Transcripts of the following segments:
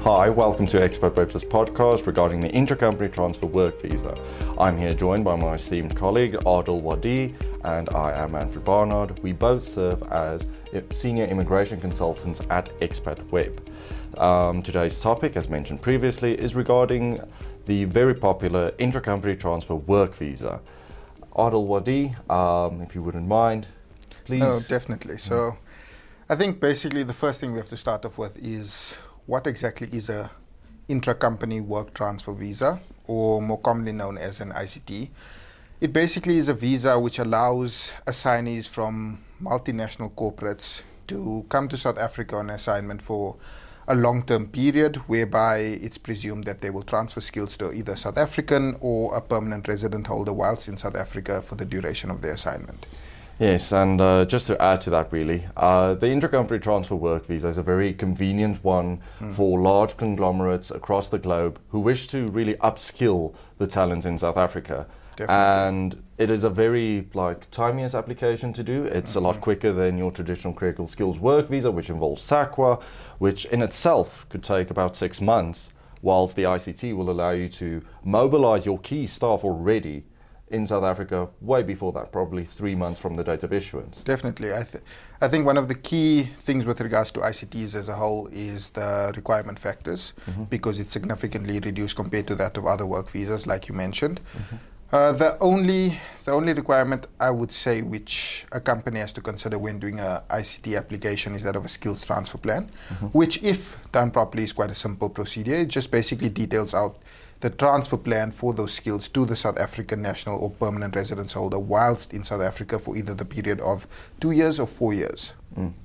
Hi, welcome to Xpatweb's podcast regarding the Intra-Company Transfer Work Visa. I'm here joined by my esteemed colleague Aadil Wadee, and I am Manfred Barnard. We both serve as senior immigration consultants at Xpatweb. Today's topic, as mentioned previously, is regarding the very popular Intra-Company Transfer Work Visa. Aadil Wadee, if you wouldn't mind, please. No, definitely. So I think basically the first thing we have to start off with is what exactly is a intra-company work transfer visa, or more commonly known as an ICT. It basically is a visa which allows assignees from multinational corporates to come to South Africa on assignment for a long-term period, whereby it's presumed that they will transfer skills to either South African or a permanent resident holder whilst in South Africa for the duration of their assignment. Yes, and just to add to that really, the Intra-Company Transfer Work Visa is a very convenient one for large conglomerates across the globe who wish to really upskill the talent in South Africa. Definitely. And it is a very timeous application to do. It's a lot quicker than your traditional critical skills work visa, which involves SAQA, which in itself could take about 6 months, whilst the ICT will allow you to mobilize your key staff already in South Africa way before that, probably 3 months from the date of issuance. Definitely. I think one of the key things with regards to ICTs as a whole is the requirement factors, because it's significantly reduced compared to that of other work visas, like you mentioned. The only requirement I would say which a company has to consider when doing a ICT application is that of a skills transfer plan, which if done properly is quite a simple procedure. It just basically details out the transfer plan for those skills to the South African national or permanent residence holder whilst in South Africa for either the period of 2 years or 4 years.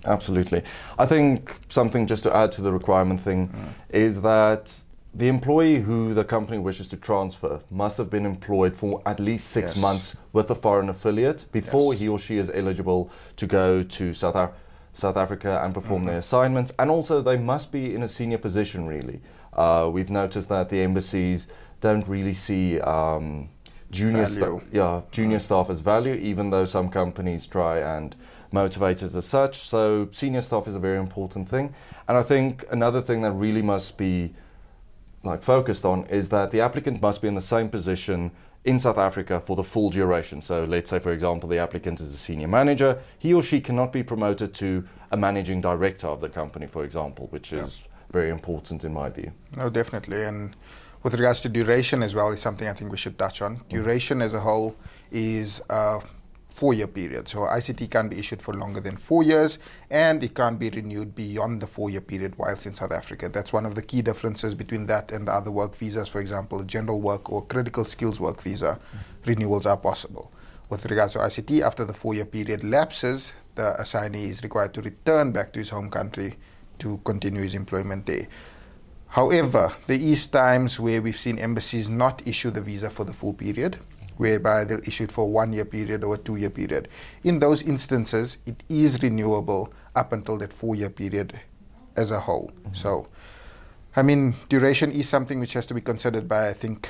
Absolutely. I think something just to add to the requirement thing is that the employee who the company wishes to transfer must have been employed for at least 6 months with a foreign affiliate before he or she is eligible to go to South Africa and perform their assignments, and also they must be in a senior position really. We've noticed that the embassies don't really see junior staff as value, even though some companies try and motivate it as such. So senior staff is a very important thing. And I think another thing that really must be focused on is that the applicant must be in the same position in South Africa for the full duration. So let's say, for example, the applicant is a senior manager. He or she cannot be promoted to a managing director of the company, for example, which is very important in my view. No, definitely. And with regards to duration as well is something I think we should touch on. Duration as a whole is a 4-year period. So ICT can't be issued for longer than 4 years, and it can't be renewed beyond the 4-year period whilst in South Africa. That's one of the key differences between that and the other work visas. For example, a general work or critical skills work visa, renewals are possible. With regards to ICT, after the 4-year period lapses, the assignee is required to return back to his home country to continue his employment there. However, there is times where we've seen embassies not issue the visa for the full period, whereby they'll issue it for a 1-year period or a 2-year period. In those instances, it is renewable up until that 4-year period as a whole. So, I mean, duration is something which has to be considered by, I think,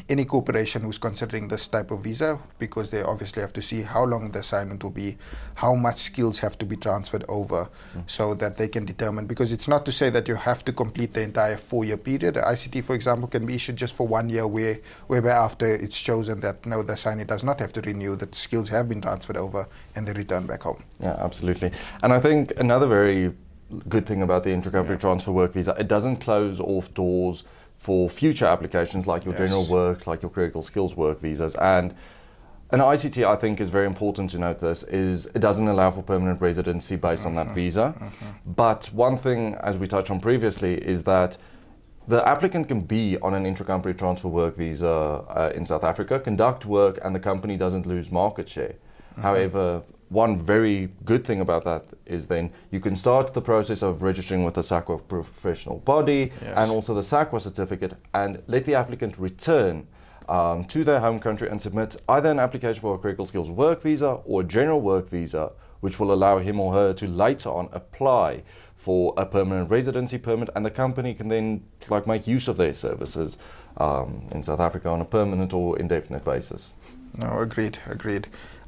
any corporation who's considering this type of visa, because they obviously have to see how long the assignment will be, how much skills have to be transferred over, so that they can determine, because it's not to say that you have to complete the entire 4-year period. The ICT, for example, can be issued just for 1 year, whereby after it's chosen that no, the assignee does not have to renew, that skills have been transferred over and they return back home. Yeah, absolutely. And I think another very good thing about the Intra-Company Transfer Work Visa, it doesn't close off doors for future applications like your general work, like your critical skills work visas. And an ICT, I think, is very important to note this, is it doesn't allow for permanent residency based on that visa. But one thing, as we touched on previously, is that the applicant can be on an intra-company transfer work visa in South Africa, conduct work, and the company doesn't lose market share. However, one very good thing about that is then you can start the process of registering with the SAQA professional body and also the SAQA certificate, and let the applicant return to their home country and submit either an application for a critical skills work visa or a general work visa, which will allow him or her to later on apply for a permanent residency permit, and the company can then make use of their services in South Africa on a permanent or indefinite basis. No, agreed.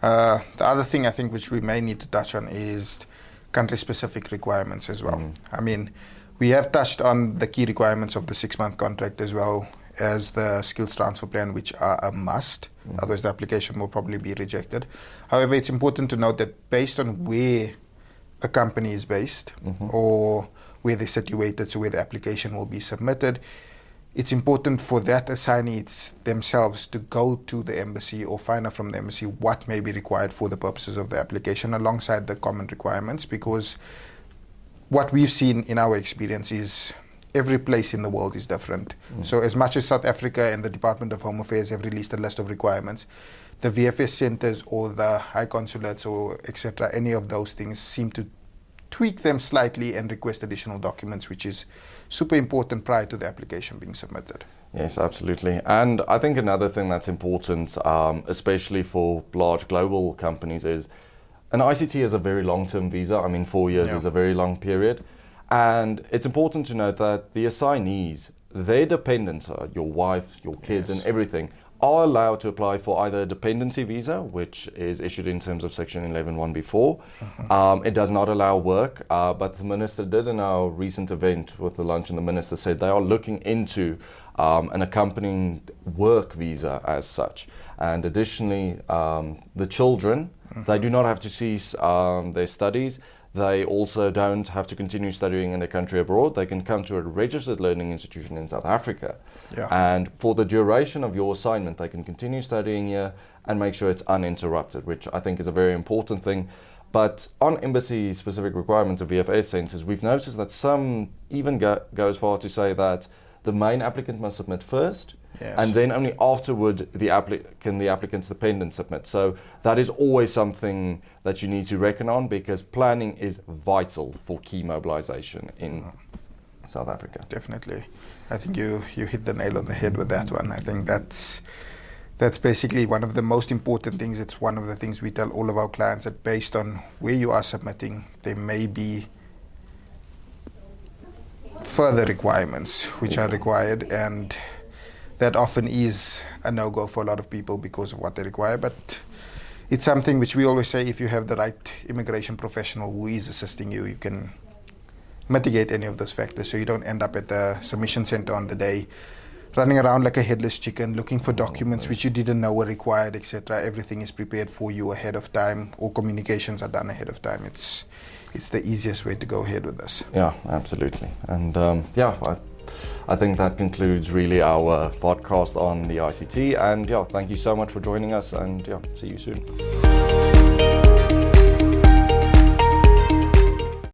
The other thing I think which we may need to touch on is country-specific requirements as well. I mean, We have touched on the key requirements of the 6-month contract as well as the skills transfer plan, which are a must. Otherwise the application will probably be rejected. However, it's important to note that based on where a company is based or where they're situated, so where the application will be submitted, it's important for that assignee themselves to go to the embassy or find out from the embassy what may be required for the purposes of the application alongside the common requirements, because what we've seen in our experience is every place in the world is different. So as much as South Africa and the Department of Home Affairs have released a list of requirements, the VFS centers or the high consulates or etc., any of those things seem to tweak them slightly and request additional documents, which is super important prior to the application being submitted. Yes, absolutely. And I think another thing that's important, especially for large global companies, is an ICT is a very long-term visa. I mean, 4 years is a very long period. And it's important to note that the assignees, their dependents, your wife, your kids and everything, are allowed to apply for either a dependency visa, which is issued in terms of Section 11(1)(b)(4). It does not allow work, but the Minister did in our recent event with the lunch, and the Minister said they are looking into an accompanying work visa as such. And additionally, the children, they do not have to cease their studies. They also don't have to continue studying in their country abroad. They can come to a registered learning institution in South Africa. And for the duration of your assignment, they can continue studying here and make sure it's uninterrupted, which I think is a very important thing. But on embassy-specific requirements of VFS centers, we've noticed that some even go as far to say that the main applicant must submit first, and then only afterward can the applicant's dependent submit. So that is always something that you need to reckon on, because planning is vital for key mobilization in South Africa. Definitely. I think you hit the nail on the head with that one. I think that's basically one of the most important things. It's one of the things we tell all of our clients, that based on where you are submitting, there may be further requirements which are required, and that often is a no-go for a lot of people because of what they require. But it's something which we always say, if you have the right immigration professional who is assisting you, you can mitigate any of those factors, so you don't end up at the submission center on the day running around like a headless chicken looking for documents which you didn't know were required, etc. Everything is prepared for you ahead of time. All communications are done ahead of time. It's the easiest way to go ahead with this. Yeah, absolutely. And I think that concludes really our podcast on the ICT. And thank you so much for joining us, and see you soon.